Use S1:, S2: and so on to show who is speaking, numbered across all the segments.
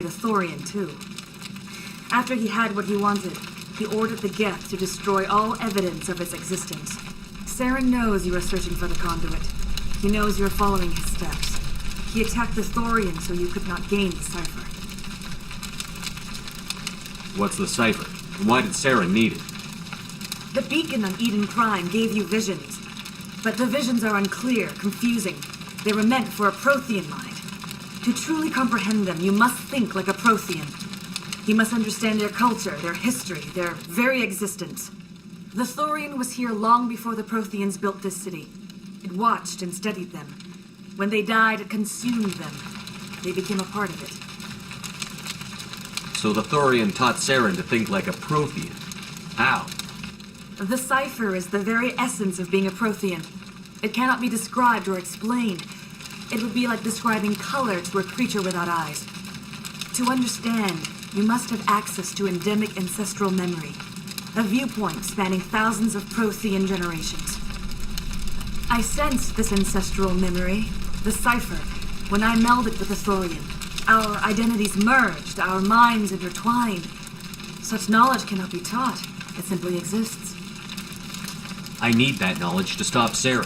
S1: the Thorian, too. After he had what he wanted, he ordered the Geth to destroy all evidence of its existence. Saren knows you are searching for the conduit. He knows you're following his steps. He attacked the Thorian so you could not gain the cipher.
S2: What's the cipher? And why did Saren need it?
S1: The beacon on Eden Prime gave you visions. But the visions are unclear, confusing. They were meant for a Prothean mind. To truly comprehend them, you must think like a Prothean. You must understand their culture, their history, their very existence. The Thorian was here long before the Protheans built this city. It watched and studied them. When they died, it consumed them. They became a part of it.
S2: So the Thorian taught Saren to think like a Prothean. How?
S1: The cipher is the very essence of being a Prothean. It cannot be described or explained. It would be like describing color to a creature without eyes. To understand, you must have access to endemic ancestral memory, a viewpoint spanning thousands of Prothean generations. I sensed this ancestral memory, the cipher, when I melded with the Thorian. Our identities merged, our minds intertwined. Such knowledge cannot be taught. It simply exists.
S2: I need that knowledge to stop Saren.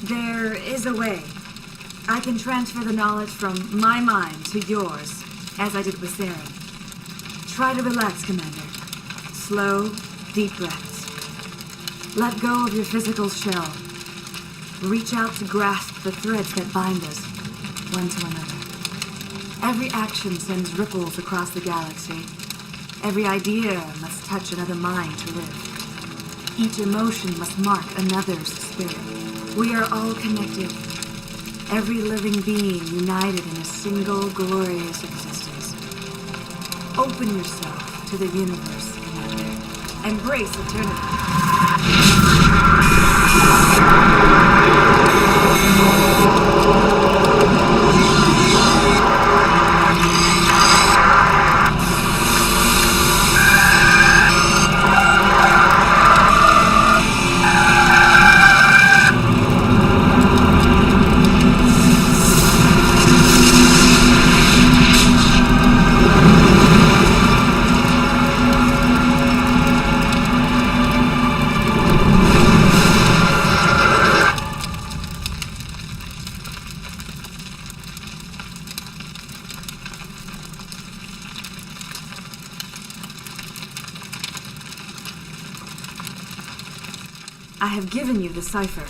S1: There is a way. I can transfer the knowledge from my mind to yours, as I did with Saren. Try to relax, Commander. Slow, deep breaths. Let go of your physical shell. Reach out to grasp the threads that bind us, one to another. Every action sends ripples across the galaxy. Every idea must touch another mind to live. Each emotion must mark another's spirit. We are all connected. Every living being united in a single glorious existence. Open yourself to the universe, Commander. Embrace eternity. I have given you the cipher,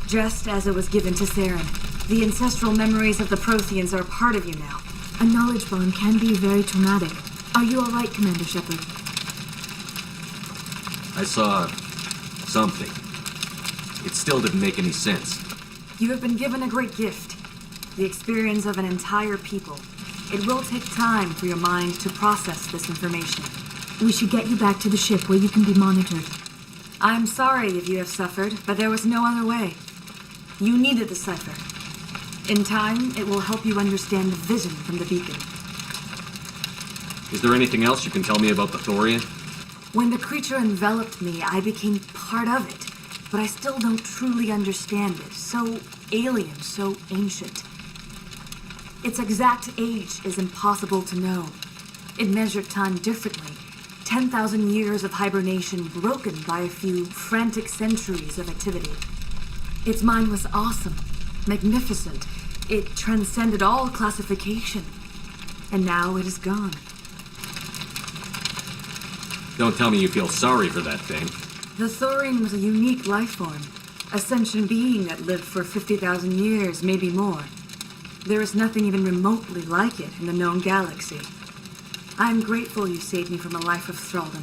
S1: just as it was given to Saren. The ancestral memories of the Protheans are a part of you now. A knowledge bomb can be very traumatic. Are you all right, Commander Shepard?
S2: I saw something. It still didn't make any sense.
S1: You have been given a great gift, the experience of an entire people. It will take time for your mind to process this information. We should get you back to the ship where you can be monitored. I'm sorry if you have suffered, but there was no other way. You needed the cipher. In time, it will help you understand the vision from the beacon.
S2: Is there anything else you can tell me about the Thorian?
S1: When the creature enveloped me, I became part of it, but I still don't truly understand it. So alien, so ancient. Its exact age is impossible to know. It measured time differently. 10,000 years of hibernation broken by a few frantic centuries of activity. Its mind was awesome, magnificent. It transcended all classification. And now it is gone.
S2: Don't tell me you feel sorry for that thing.
S1: The Thorian was a unique life form. A sentient being that lived for 50,000 years, maybe more. There is nothing even remotely like it in the known galaxy. I am grateful you saved me from a life of thraldom.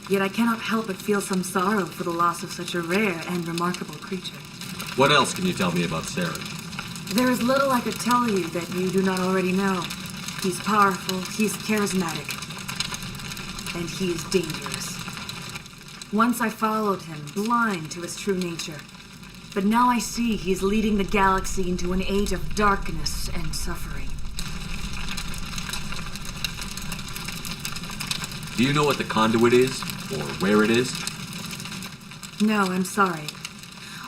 S1: Yet I cannot help but feel some sorrow for the loss of such a rare and remarkable creature.
S2: What else can you tell me about Saren?
S1: There is little I could tell you that you do not already know. He's powerful, he's charismatic, and he is dangerous. Once I followed him, blind to his true nature. But now I see he's leading the galaxy into an age of darkness and suffering.
S2: Do you know what the conduit is? Or where it is?
S1: No, I'm sorry.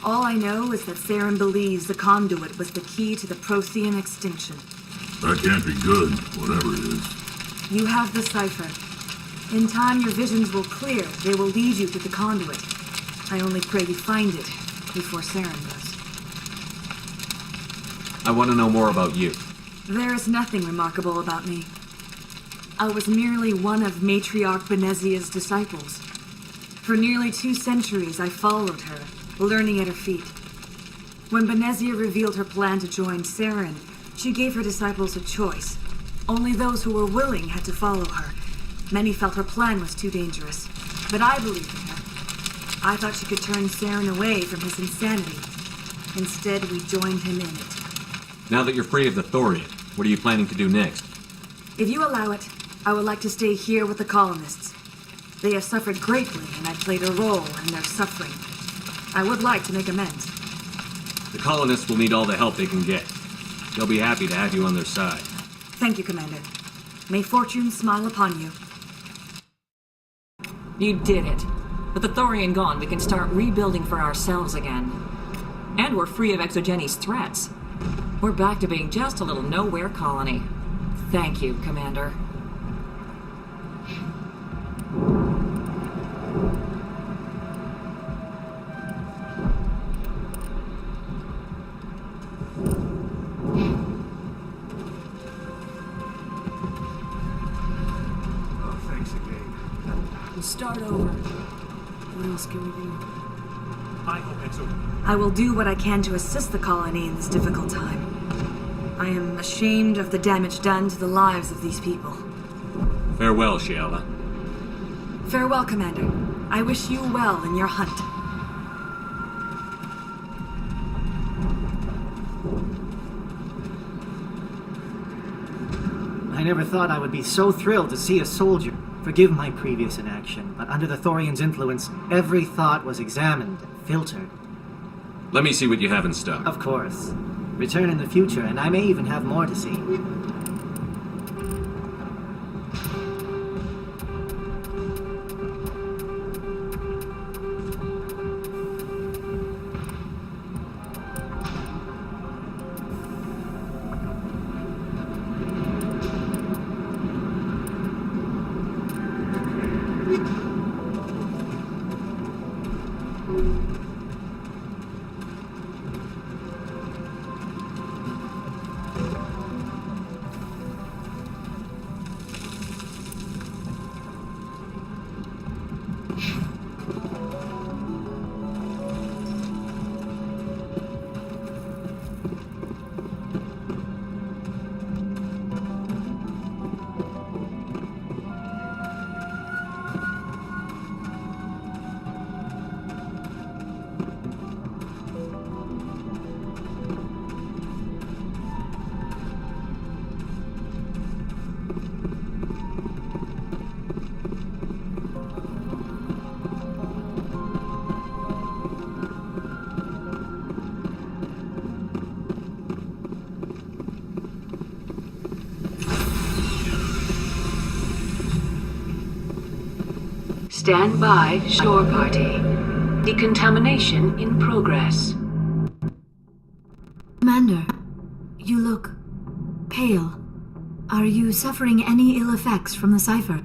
S1: All I know is that Saren believes the conduit was the key to the Prothean extinction.
S3: That can't be good, whatever it is.
S1: You have the cipher. In time, your visions will clear. They will lead you to the conduit. I only pray you find it before Saren does.
S2: I want to know more about you.
S1: There is nothing remarkable about me. I was merely one of Matriarch Benezia's disciples. For nearly 2 centuries, I followed her, learning at her feet. When Benezia revealed her plan to join Saren, she gave her disciples a choice. Only those who were willing had to follow her. Many felt her plan was too dangerous, but I believed in her. I thought she could turn Saren away from his insanity. Instead, we joined him in it.
S2: Now that you're free of the Thorian, what are you planning to do next?
S1: If you allow it, I would like to stay here with the colonists. They have suffered greatly, and I played a role in their suffering. I would like to make amends.
S2: The colonists will need all the help they can get. They'll be happy to have you on their side.
S1: Thank you, Commander. May fortune smile upon you.
S4: You did it. With the Thorian gone, we can start rebuilding for ourselves again. And we're free of Exogeni's threats. We're back to being just a little nowhere colony. Thank you, Commander.
S5: Oh, thanks again.
S1: We'll start over. What else can we do?
S5: I hope Exo...
S1: I will do what I can to assist the colony in this difficult time. I am ashamed of the damage done to the lives of these people.
S2: Farewell, Shiala.
S1: Farewell, Commander. I wish you well in your hunt.
S6: I never thought I would be so thrilled to see a soldier. Forgive my previous inaction, but under the Thorian's influence, every thought was examined and filtered.
S2: Let me see what you have in stock.
S6: Of course. Return in the future, and I may even have more to see.
S7: Stand by, shore party. Decontamination in progress.
S8: Commander, you look pale. Are you suffering any ill effects from the cipher?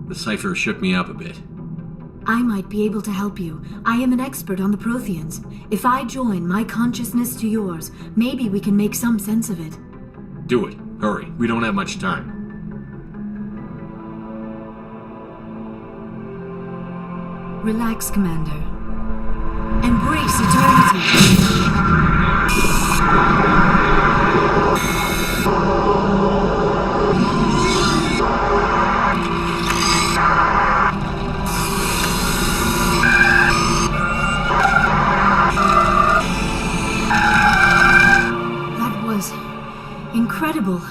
S2: The cipher shook me up a bit.
S8: I might be able to help you. I am an expert on the Protheans. If I join my consciousness to yours, maybe we can make some sense of it.
S2: Do it. Hurry. We don't have much time.
S8: Relax, Commander. Embrace eternity. That was incredible.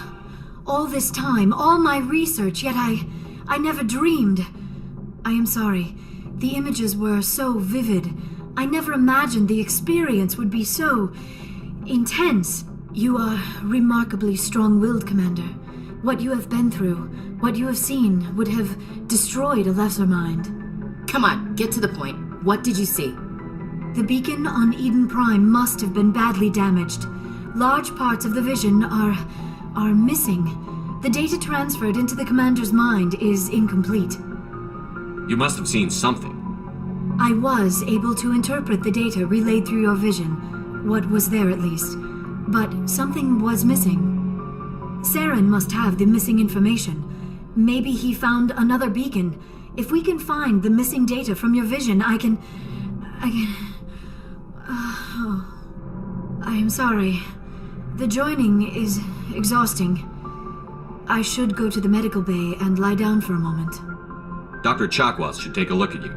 S8: All this time, all my research, yet I never dreamed. I am sorry. The images were so vivid. I never imagined the experience would be so intense. You are remarkably strong-willed, Commander. What you have been through, what you have seen, would have destroyed a lesser mind.
S9: Come on, get to the point. What did you see?
S8: The beacon on Eden Prime must have been badly damaged. Large parts of the vision are missing. The data transferred into the commander's mind is incomplete.
S2: You must have seen something.
S8: I was able to interpret the data relayed through your vision, what was there at least, but something was missing. Saren must have the missing information. Maybe he found another beacon. If we can find the missing data from your vision, I am sorry. The joining is exhausting. I should go to the medical bay and lie down for a moment.
S2: Dr. Chakwas should take a look at you.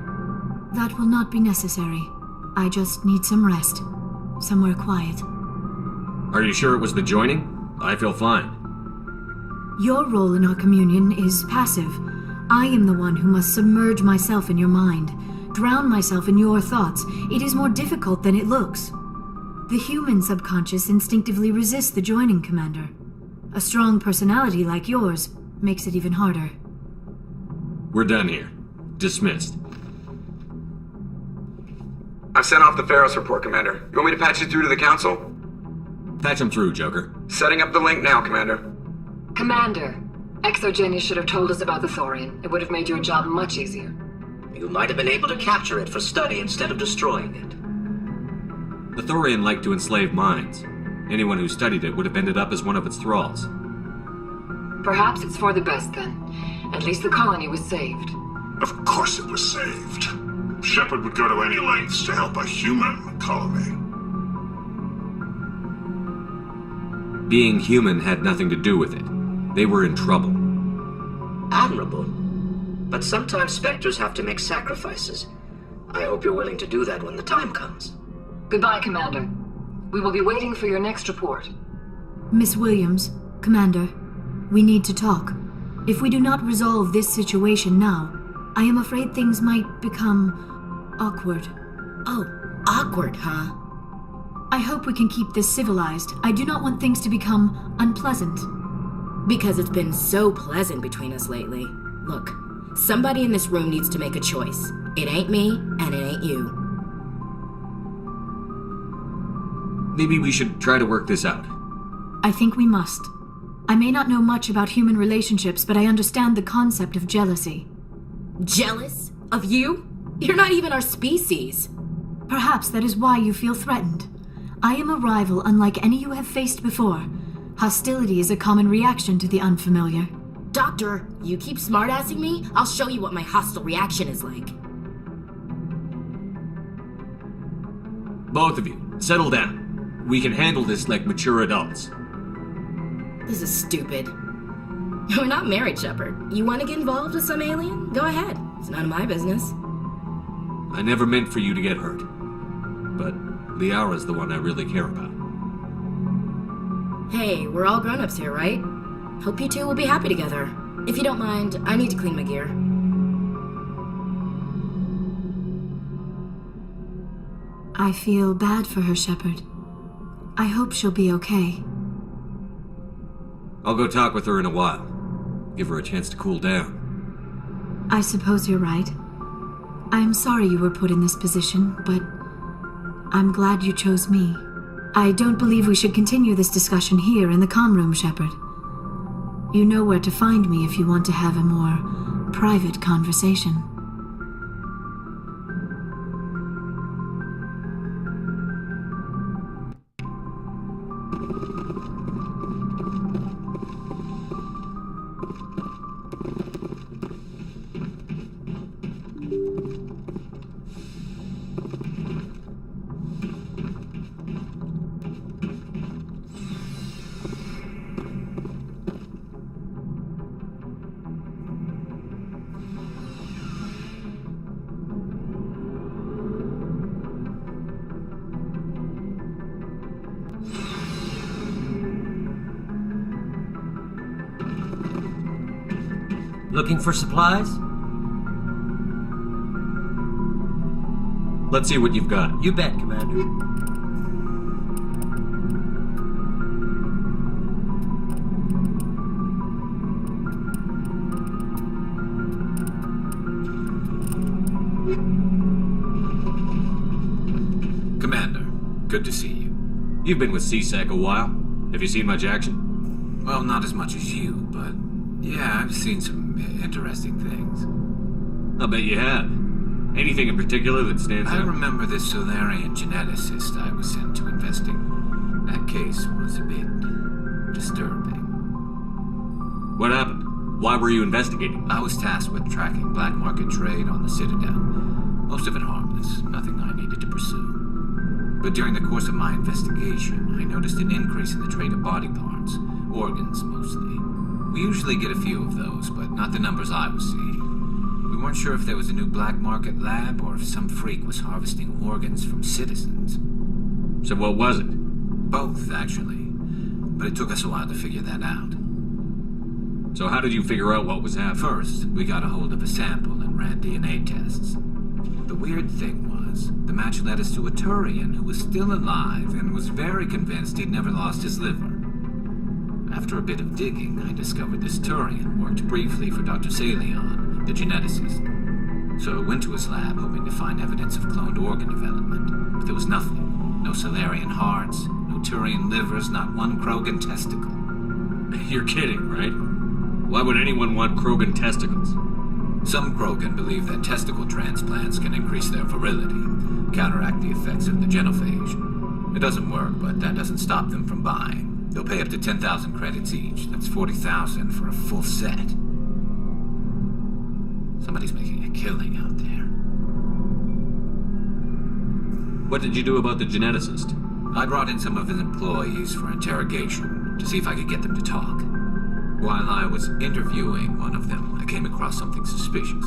S8: That will not be necessary. I just need some rest. Somewhere quiet.
S2: Are you sure it was the joining? I feel fine.
S8: Your role in our communion is passive. I am the one who must submerge myself in your mind, drown myself in your thoughts. It is more difficult than it looks. The human subconscious instinctively resists the joining, Commander. A strong personality like yours makes it even harder.
S2: We're done here. Dismissed.
S10: I've sent off the Pharos report, Commander. You want me to patch you through to the Council?
S2: Patch him through, Joker.
S10: Setting up the link now, Commander.
S7: Commander, Exogeny should have told us about the Thorian. It would have made your job much easier.
S11: You might have been able to capture it for study instead of destroying it.
S2: The Thorian liked to enslave minds. Anyone who studied it would have ended up as one of its thralls.
S7: Perhaps it's for the best then. At least the colony was saved.
S3: Of course it was saved. Shepard would go to any lengths to help a human colony.
S2: Being human had nothing to do with it. They were in trouble.
S11: Admirable. But sometimes Spectres have to make sacrifices. I hope you're willing to do that when the time comes.
S7: Goodbye, Commander. We will be waiting for your next report.
S8: Miss Williams, Commander, we need to talk. If we do not resolve this situation now, I am afraid things might become awkward.
S9: Oh, awkward, huh?
S8: I hope we can keep this civilized. I do not want things to become unpleasant.
S9: Because it's been so pleasant between us lately. Look, somebody in this room needs to make a choice. It ain't me, and it ain't you.
S2: Maybe we should try to work this out.
S8: I think we must. I may not know much about human relationships, but I understand the concept of jealousy.
S9: Jealous? Of you? You're not even our species.
S8: Perhaps that is why you feel threatened. I am a rival unlike any you have faced before. Hostility is a common reaction to the unfamiliar.
S9: Doctor, you keep smartassing me, I'll show you what my hostile reaction is like.
S2: Both of you, settle down. We can handle this like mature adults.
S9: This is stupid. We're not married, Shepard. You want to get involved with some alien? Go ahead. It's none of my business.
S2: I never meant for you to get hurt. But Liara's the one I really care about.
S9: Hey, we're all grown-ups here, right? Hope you two will be happy together. If you don't mind, I need to clean my gear.
S8: I feel bad for her, Shepard. I hope she'll be okay.
S2: I'll go talk with her in a while. Give her a chance to cool down.
S8: I suppose you're right. I'm sorry you were put in this position, but I'm glad you chose me. I don't believe we should continue this discussion here in the comm room, Shepard. You know where to find me if you want to have a more private conversation.
S12: Looking for supplies?
S2: Let's see what you've got.
S12: You bet, Commander.
S13: Commander, good to see you.
S2: You've been with C-Sec a while. Have you seen much action?
S13: Well, not as much as you, but yeah, I've seen some interesting things.
S2: I'll bet you have. Anything in particular that stands out?
S13: I remember this Solarian geneticist I was sent to investigate. That case was a bit disturbing.
S2: What happened? Why were you investigating?
S13: I was tasked with tracking black market trade on the Citadel. Most of it harmless, nothing I needed to pursue. But during the course of my investigation, I noticed an increase in the trade of body parts, organs mostly. We usually get a few of those, but not the numbers I was seeing. We weren't sure if there was a new black market lab or if some freak was harvesting organs from citizens.
S2: So what was it?
S13: Both, actually. But it took us a while to figure that out.
S2: So how did you figure out what was happening?
S13: First, we got a hold of a sample and ran DNA tests. The weird thing was, the match led us to a Thorian who was still alive and was very convinced he'd never lost his liver. After a bit of digging, I discovered this Thorian worked briefly for Dr. Salion, the geneticist. So I went to his lab hoping to find evidence of cloned organ development, but there was nothing. No Solarian hearts, no Thorian livers, not one Krogan testicle.
S2: You're kidding, right? Why would anyone want Krogan testicles?
S13: Some Krogan believe that testicle transplants can increase their virility, counteract the effects of the genophage. It doesn't work, but that doesn't stop them from buying. They'll pay up to 10,000 credits each. That's 40,000 for a full set. Somebody's making a killing out there.
S2: What did you do about the geneticist?
S13: I brought in some of his employees for interrogation to see if I could get them to talk. While I was interviewing one of them, I came across something suspicious.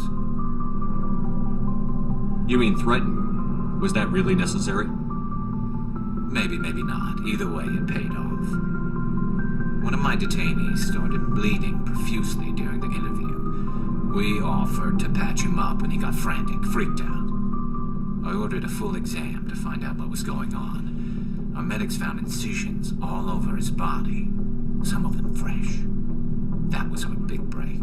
S2: You mean threaten? Was that really necessary?
S13: Maybe, maybe not. Either way, it paid off. One of my detainees started bleeding profusely during the interview. We offered to patch him up and he got frantic, freaked out. I ordered a full exam to find out what was going on. Our medics found incisions all over his body, some of them fresh. That was our big break.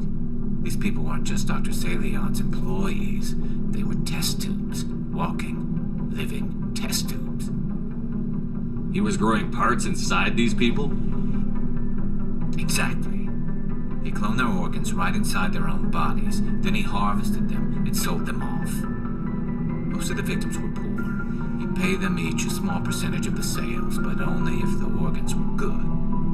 S13: These people weren't just Dr. Salion's employees. They were test tubes. Walking, living test tubes.
S2: He was growing parts inside these people?
S13: Exactly. He cloned their organs right inside their own bodies. Then he harvested them and sold them off. Most of the victims were poor. He'd pay them each a small percentage of the sales, but only if the organs were good.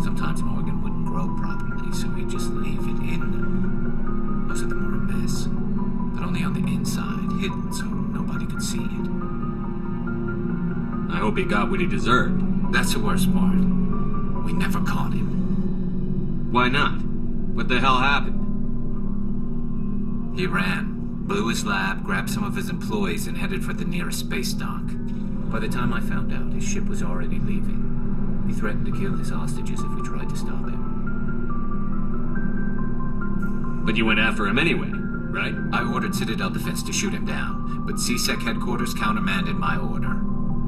S13: Sometimes an organ wouldn't grow properly, so he'd just leave it in them. Most of them were a mess, but only on the inside, hidden so nobody could see it.
S2: I hope he got what he deserved.
S13: That's the worst part. We never caught him.
S2: Why not? What the hell happened?
S13: He ran, blew his lab, grabbed some of his employees, and headed for the nearest space dock. By the time I found out, his ship was already leaving. He threatened to kill his hostages if we tried to stop him.
S2: But you went after him anyway, right?
S13: I ordered Citadel Defense to shoot him down, but C-Sec headquarters countermanded my order.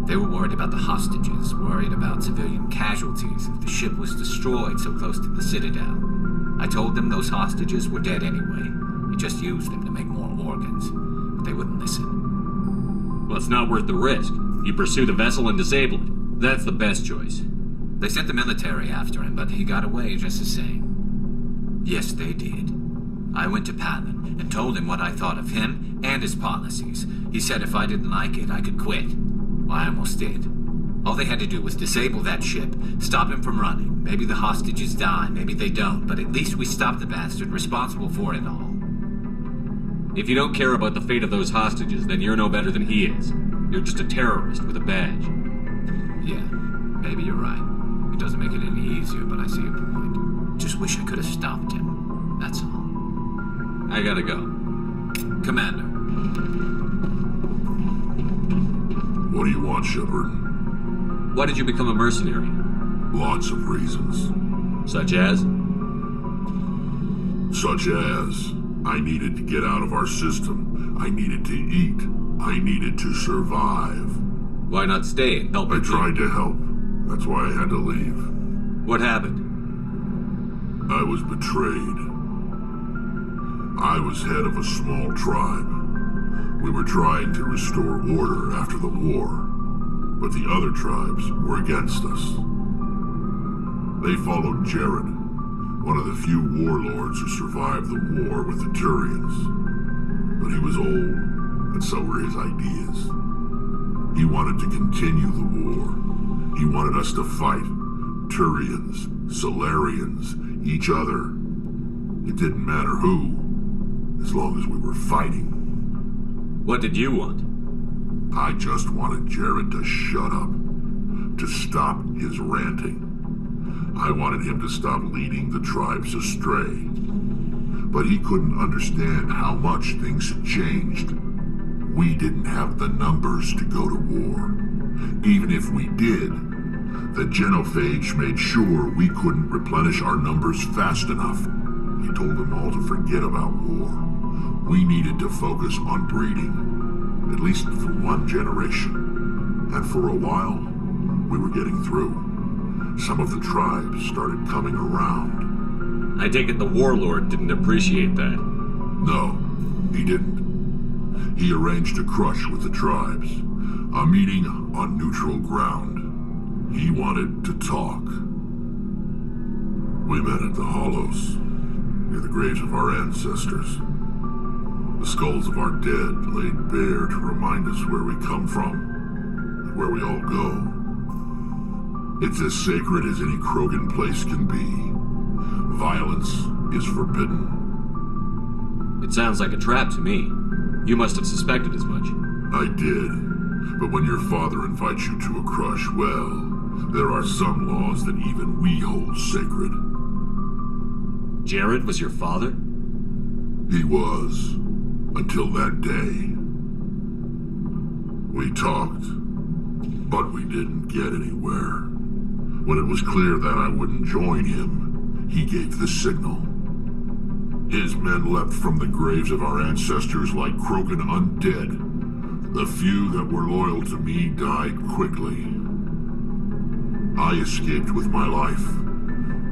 S13: They were worried about the hostages, worried about civilian casualties if the ship was destroyed so close to the Citadel. I told them those hostages were dead anyway. He just used them to make more organs, but they wouldn't listen.
S2: Well, it's not worth the risk. You pursue the vessel and disable it. That's the best choice.
S13: They sent the military after him, but he got away just the same. Yes, they did. I went to Palin and told him what I thought of him and his policies. He said if I didn't like it, I could quit. Well, I almost did. All they had to do was disable that ship, stop him from running. Maybe the hostages die, maybe they don't, but at least we stopped the bastard responsible for it all.
S2: If you don't care about the fate of those hostages, then you're no better than he is. You're just a terrorist with a badge.
S13: Yeah, maybe you're right. It doesn't make it any easier, but I see your point. Just wish I could have stopped him. That's all.
S2: I gotta go.
S13: Commander.
S3: What do you want, Shepard?
S2: Why did you become a mercenary?
S3: Lots of reasons.
S2: Such as?
S3: Such as, I needed to get out of our system. I needed to eat. I needed to survive.
S2: Why not stay and help?
S3: I tried to help. That's why I had to leave.
S2: What happened?
S3: I was betrayed. I was head of a small tribe. We were trying to restore order after the war. but the other tribes were against us. They followed Jared, one of the few warlords who survived the war with the Turians. But he was old, and so were his ideas. He wanted to continue the war. He wanted us to fight Turians, Solarians, each other. It didn't matter who, as long as we were fighting.
S2: What did you want?
S3: I just wanted Jared to shut up, to stop his ranting. I wanted him to stop leading the tribes astray. But he couldn't understand how much things had changed. We didn't have the numbers to go to war. Even if we did, the genophage made sure we couldn't replenish our numbers fast enough. He told them all to forget about war. We needed to focus on breeding, at least for one generation. And for a while, we were getting through. Some of the tribes started coming around.
S2: I take it the warlord didn't appreciate that.
S3: No, he didn't. He arranged a crush with the tribes, a meeting on neutral ground. He wanted to talk. We met at the Hollows, near the graves of our ancestors. The skulls of our dead laid bare to remind us where we come from, and where we all go. It's as sacred as any Krogan place can be. Violence is forbidden.
S2: It sounds like a trap to me. You must have suspected as much.
S3: I did. But when your father invites you to a crush, well, there are some laws that even we hold sacred.
S2: Jared was your father?
S3: He was. Until that day. We talked, but we didn't get anywhere. When it was clear that I wouldn't join him, he gave the signal. His men leapt from the graves of our ancestors like Krogan undead. The few that were loyal to me died quickly. I escaped with my life,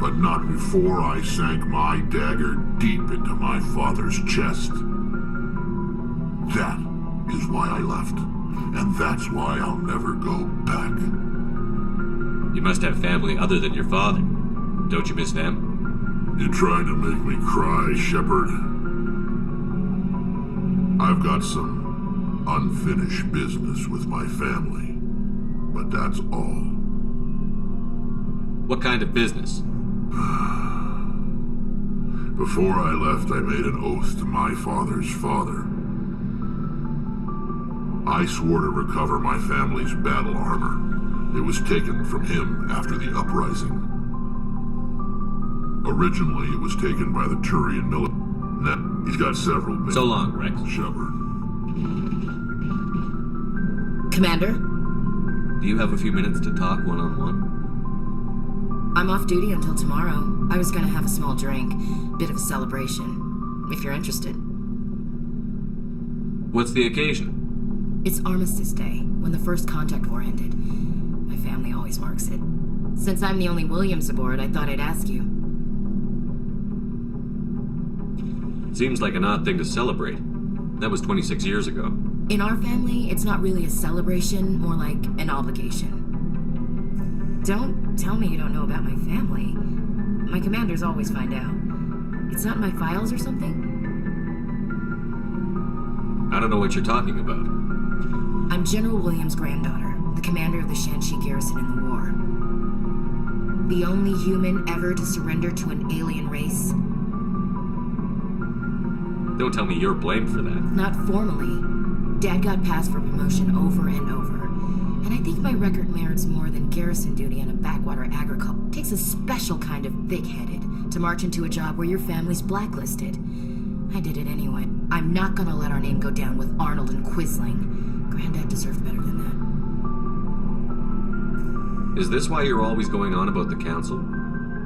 S3: but not before I sank my dagger deep into my father's chest. That is why I left, and that's why I'll never go back.
S2: You must have family other than your father. Don't you miss them?
S3: You're trying to make me cry, Shepard. I've got some unfinished business with my family, but that's all.
S2: What kind of business?
S3: Before I left, I made an oath to my father's father. I swore to recover my family's battle armor. It was taken from him after the uprising. Originally, it was taken by the Turian military. Now, he's got several big...
S2: So long, Wrex.
S3: Shepard.
S9: Commander?
S2: Do you have a few minutes to talk one-on-one?
S9: I'm off duty until tomorrow. I was gonna have a small drink. Bit of a celebration. If you're interested.
S2: What's the occasion?
S9: It's Armistice Day, when the First Contact War ended. My family always marks it. Since I'm the only Williams aboard, I thought I'd ask you.
S2: Seems like an odd thing to celebrate. That was 26 years ago.
S9: In our family, it's not really a celebration, more like an obligation. Don't tell me you don't know about my family. My commanders always find out. It's not in my files or something?
S2: I don't know what you're talking about.
S9: I'm General Williams' granddaughter, the commander of the Shanxi garrison in the war. The only human ever to surrender to an alien race.
S2: Don't tell me you're blamed for that.
S9: Not formally. Dad got passed for promotion over and over. And I think my record merits more than garrison duty on a backwater agriculture. Takes a special kind of thick-headed to march into a job where your family's blacklisted. I did it anyway. I'm not gonna let our name go down with Arnold and Quisling. Granddad deserved better than that.
S2: Is this why you're always going on about the council?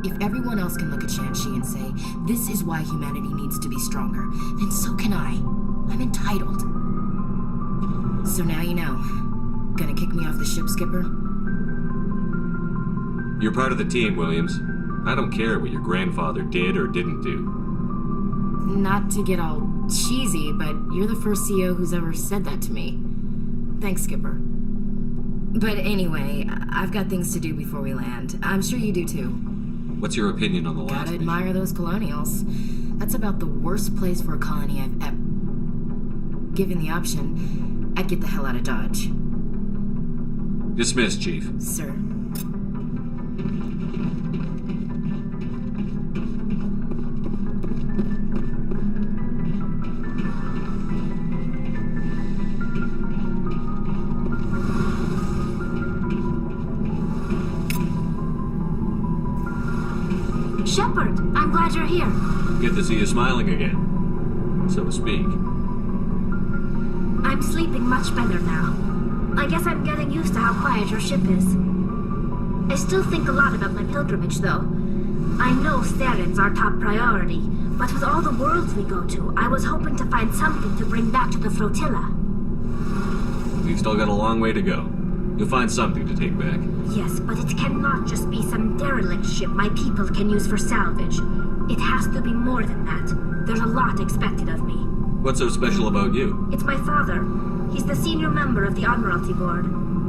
S9: If everyone else can look at Shanxi and say, this is why humanity needs to be stronger, then so can I. I'm entitled. So now you know. Gonna kick me off the ship, Skipper?
S2: You're part of the team, Williams. I don't care what your grandfather did or didn't do.
S9: Not to get all cheesy, but you're the first CEO who's ever said that to me. Thanks, Skipper. But anyway, I've got things to do before we land. I'm sure you do too.
S2: What's your opinion on the last
S9: Gotta
S2: mission?
S9: admire those colonials. That's about the worst place for a colony I've ever... Given the option, I'd get the hell out of Dodge.
S2: Dismissed, Chief.
S9: Sir.
S8: Shepard, I'm glad you're here.
S2: Good to see you smiling again, so to speak.
S8: I'm sleeping much better now. I guess I'm getting used to how quiet your ship is. I still think a lot about my pilgrimage, though. I know Theron's our top priority, but with all the worlds we go to, I was hoping to find something to bring back to the flotilla.
S2: We've still got a long way to go. You'll find something to take back.
S8: Yes, but it cannot just be some derelict ship my people can use for salvage. It has to be more than that. There's a lot expected of me.
S2: What's so special about you?
S8: It's my father. He's the senior member of the Admiralty Board.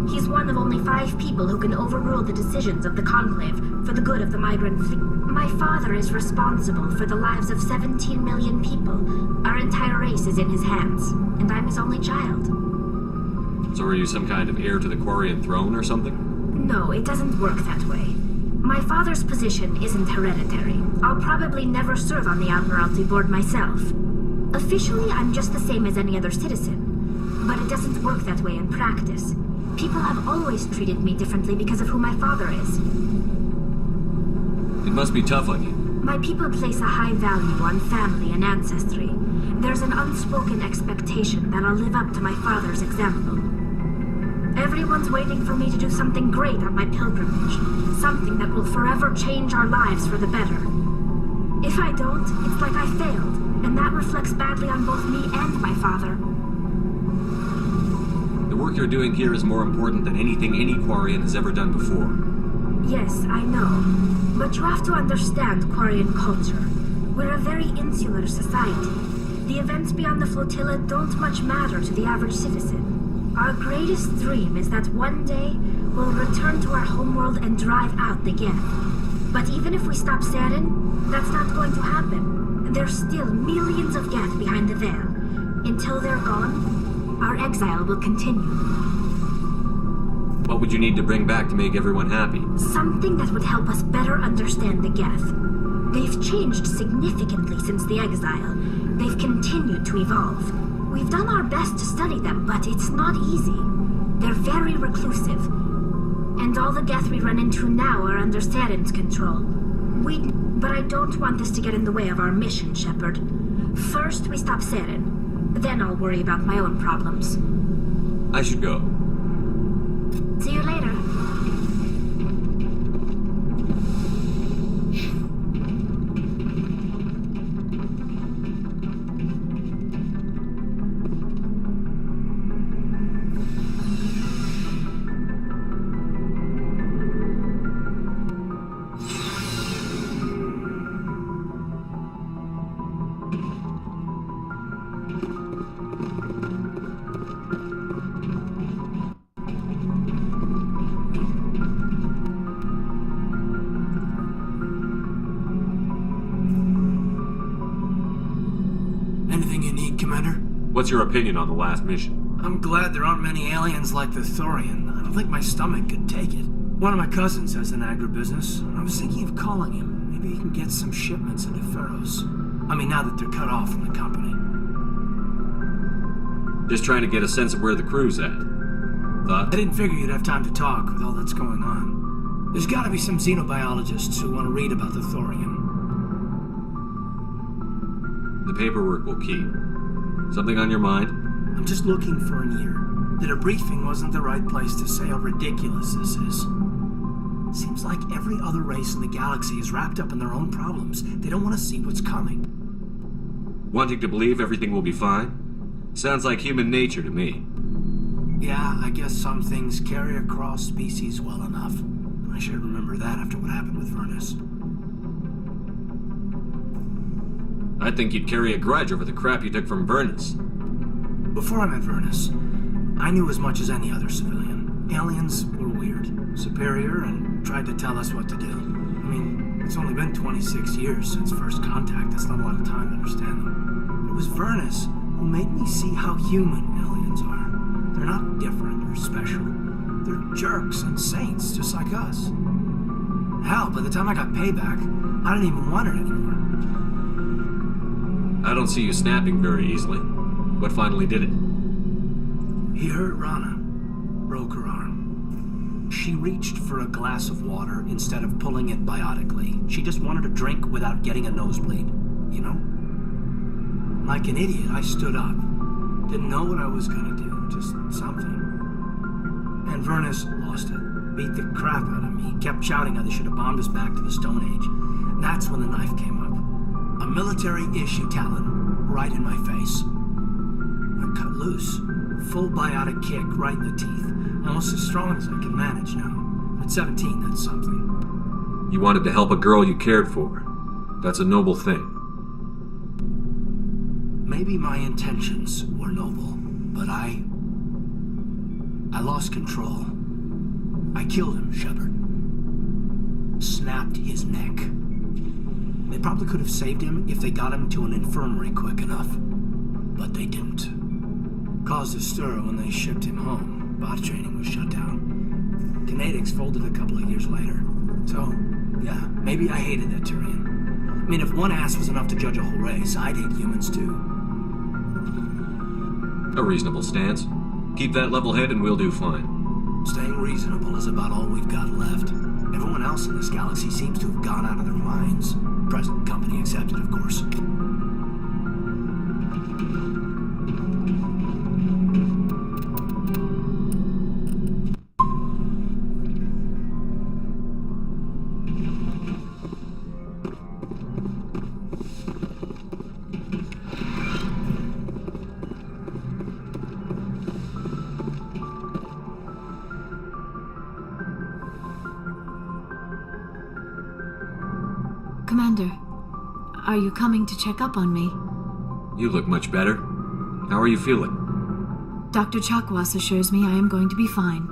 S8: He's one of only 5 people who can overrule the decisions of the Conclave for the good of the migrant fleet. My father is responsible for the lives of 17 million people. Our entire race is in his hands, and I'm his only child.
S2: So are you some kind of heir to the Quarian throne or something?
S8: No, it doesn't work that way. My father's position isn't hereditary. I'll probably never serve on the Admiralty Board myself. Officially, I'm just the same as any other citizen. But it doesn't work that way in practice. People have always treated me differently because of who my father is.
S2: It must be tough on you.
S8: My people place a high value on family and ancestry. There's an unspoken expectation that I'll live up to my father's example. Everyone's waiting for me to do something great on my pilgrimage. Something that will forever change our lives for the better. If I don't, it's like I failed, and that reflects badly on both me and my father.
S2: The work you're doing here is more important than anything any Quarian has ever done before.
S8: Yes, I know. But you have to understand Quarian culture. We're a very insular society. The events beyond the flotilla don't much matter to the average citizen. Our greatest dream is that one day we'll return to our homeworld and drive out the Geth. But even if we stop Saren, that's not going to happen. There's still millions of Geth behind the veil. Until they're gone, our exile will continue.
S2: What would you need to bring back to make everyone happy?
S8: Something that would help us better understand the Geth. They've changed significantly since the exile. They've continued to evolve. We've done our best to study them, but it's not easy. They're very reclusive. And all the Geth we run into now are under Saren's control. But I don't want this to get in the way of our mission, Shepard. First, we stop Saren. Then I'll worry about my own problems.
S2: I should go.
S8: See you later.
S2: What's your opinion on the last mission?
S5: I'm glad there aren't many aliens like the Thorian. I don't think my stomach could take it. One of my cousins has an agribusiness. I was thinking of calling him. Maybe he can get some shipments into Pharaohs. I mean, now that they're cut off from the company.
S2: Just trying to get a sense of where the crew's at. Thought?
S5: I didn't figure you'd have time to talk with all that's going on. There's gotta be some xenobiologists who want to read about the Thorian.
S2: The paperwork will keep. Something on your mind?
S5: I'm just looking for an ear. The debriefing wasn't the right place to say how ridiculous this is. Seems like every other race in the galaxy is wrapped up in their own problems. They don't want to see what's coming.
S2: Wanting to believe everything will be fine? Sounds like human nature to me.
S5: Yeah, I guess some things carry across species well enough. I should remember that after what happened with Vernus.
S2: I'd think you'd carry a grudge over the crap you took from Vernus.
S5: Before I met Vernus, I knew as much as any other civilian. Aliens were weird, superior, and tried to tell us what to do. I mean, it's only been 26 years since first contact. That's not a lot of time to understand them. It was Vernus who made me see how human aliens are. They're not different or special. They're jerks and saints, just like us. Hell, by the time I got payback, I didn't even want it anymore.
S2: I don't see you snapping very easily. What finally did it?
S5: He hurt Rana. Broke her arm. She reached for a glass of water instead of pulling it biotically. She just wanted a drink without getting a nosebleed, you know? Like an idiot, I stood up. Didn't know what I was gonna do, just something. And Vernus lost it. Beat the crap out of me. Kept shouting how they should have bombed us back to the Stone Age. And that's when the knife came up. A military-issue talon right in my face. I cut loose. Full biotic kick right in the teeth. Almost as strong as I can manage now. At 17, that's something.
S2: You wanted to help a girl you cared for. That's a noble thing.
S5: Maybe my intentions were noble, but I lost control. I killed him, Shepard. Snapped his neck. They probably could have saved him if they got him to an infirmary quick enough. But they didn't. Caused a stir when they shipped him home. Bot training was shut down. Kinetics folded a couple of years later. So, yeah, maybe I hated that Thorian. I mean, if one ass was enough to judge a whole race, I'd hate humans too.
S2: A reasonable stance. Keep that level head and we'll do fine.
S5: Staying reasonable is about all we've got left. Everyone else in this galaxy seems to have gone out of their minds. Present company accepted, of course.
S8: Commander, are you coming to check up on me?
S2: You look much better. How are you feeling?
S8: Dr. Chakwas assures me I am going to be fine.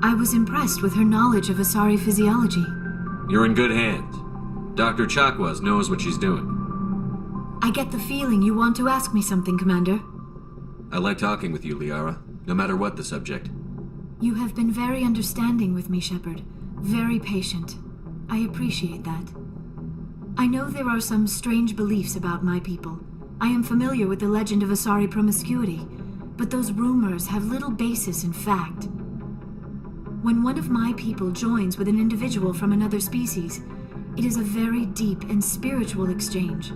S8: I was impressed with her knowledge of Asari physiology.
S2: You're in good hands. Dr. Chakwas knows what she's doing.
S8: I get the feeling you want to ask me something, Commander.
S2: I like talking with you, Liara, no matter what the subject.
S8: You have been very understanding with me, Shepard. Very patient. I appreciate that. I know there are some strange beliefs about my people. I am familiar with the legend of Asari promiscuity, but those rumors have little basis in fact. When one of my people joins with an individual from another species, it is a very deep and spiritual exchange.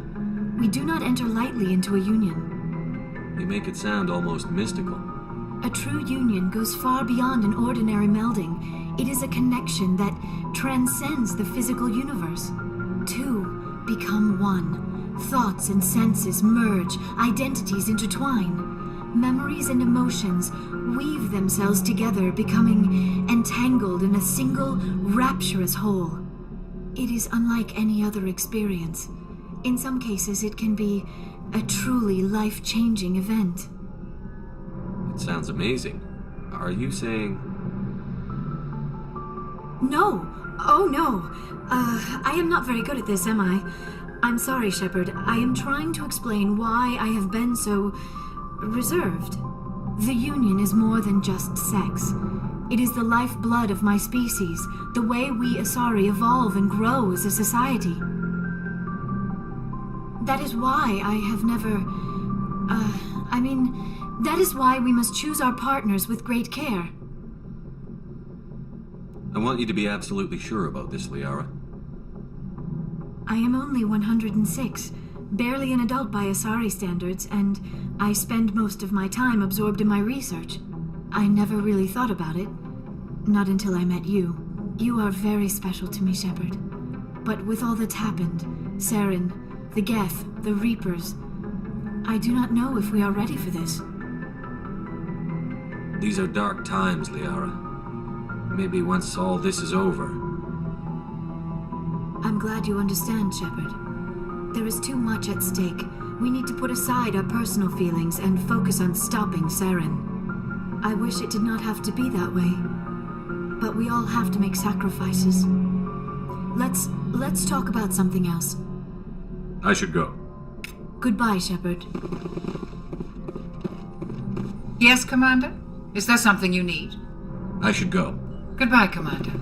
S8: We do not enter lightly into a union.
S2: You make it sound almost mystical.
S8: A true union goes far beyond an ordinary melding. It is a connection that transcends the physical universe. Two become one. Thoughts and senses merge, identities intertwine. Memories and emotions weave themselves together, becoming entangled in a single, rapturous whole. It is unlike any other experience. In some cases, it can be a truly life-changing event.
S2: It sounds amazing. Are you saying...
S8: No. Oh, no. I am not very good at this, am I? I'm sorry, Shepard. I am trying to explain why I have been so... reserved. The Union is more than just sex. It is the lifeblood of my species, the way we Asari evolve and grow as a society. That is why I have never... that is why we must choose our partners with great care.
S2: I want you to be absolutely sure about this, Liara.
S8: I am only 106, barely an adult by Asari standards, and I spend most of my time absorbed in my research. I never really thought about it. Not until I met you. You are very special to me, Shepard. But with all that's happened, Saren, the Geth, the Reapers, I do not know if we are ready for this.
S2: These are dark times, Liara. Maybe once all this is over...
S8: I'm glad you understand, Shepard. There is too much at stake. We need to put aside our personal feelings and focus on stopping Saren. I wish it did not have to be that way. but we all have to make sacrifices. Let's talk about something else.
S2: I should go.
S8: Goodbye, Shepard.
S14: Yes, Commander? Is there something you need?
S2: I should go.
S14: Goodbye, Commander.